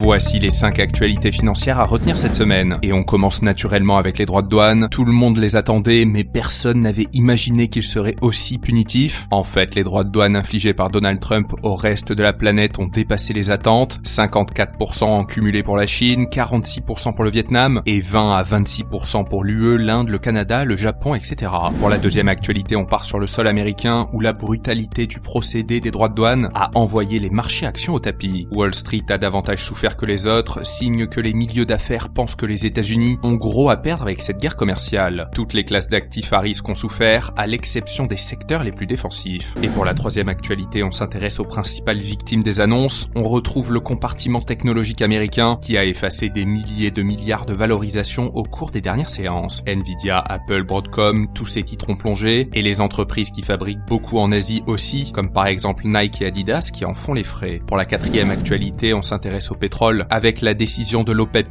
Voici les 5 actualités financières à retenir cette semaine. Et on commence naturellement avec les droits de douane. Tout le monde les attendait, mais personne n'avait imaginé qu'ils seraient aussi punitifs. En fait, les droits de douane infligés par Donald Trump au reste de la planète ont dépassé les attentes. 54% en cumulé pour la Chine, 46% pour le Vietnam, et 20 à 26% pour l'UE, l'Inde, le Canada, le Japon, etc. Pour la deuxième actualité, on part sur le sol américain, où la brutalité du procédé des droits de douane a envoyé les marchés actions au tapis. Wall Street a davantage souffert que les autres, signe que les milieux d'affaires pensent que les États-Unis ont gros à perdre avec cette guerre commerciale. Toutes les classes d'actifs à risque ont souffert, à l'exception des secteurs les plus défensifs. Et pour la troisième actualité, on s'intéresse aux principales victimes des annonces. On retrouve le compartiment technologique américain qui a effacé des milliers de milliards de valorisation au cours des dernières séances. Nvidia, Apple, Broadcom, tous ces titres ont plongé, et les entreprises qui fabriquent beaucoup en Asie aussi, comme par exemple Nike et Adidas qui en font les frais. Pour la quatrième actualité, on s'intéresse au pétrole, avec la décision de l'OPEP+,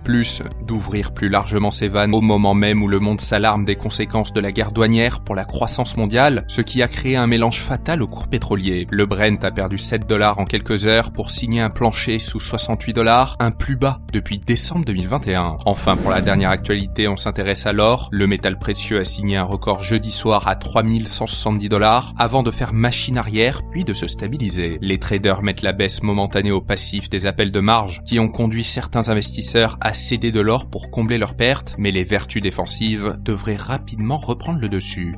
d'ouvrir plus largement ses vannes au moment même où le monde s'alarme des conséquences de la guerre douanière pour la croissance mondiale, ce qui a créé un mélange fatal au cours pétrolier. Le Brent a perdu 7$ en quelques heures pour signer un plancher sous 68$, un plus bas depuis décembre 2021. Enfin, pour la dernière actualité, on s'intéresse à l'or. Le métal précieux a signé un record jeudi soir à 3170$ avant de faire machine arrière puis de se stabiliser. Les traders mettent la baisse momentanée au passif des appels de marge qui ont conduit certains investisseurs à céder de l'or pour combler leurs pertes, mais les vertus défensives devraient rapidement reprendre le dessus.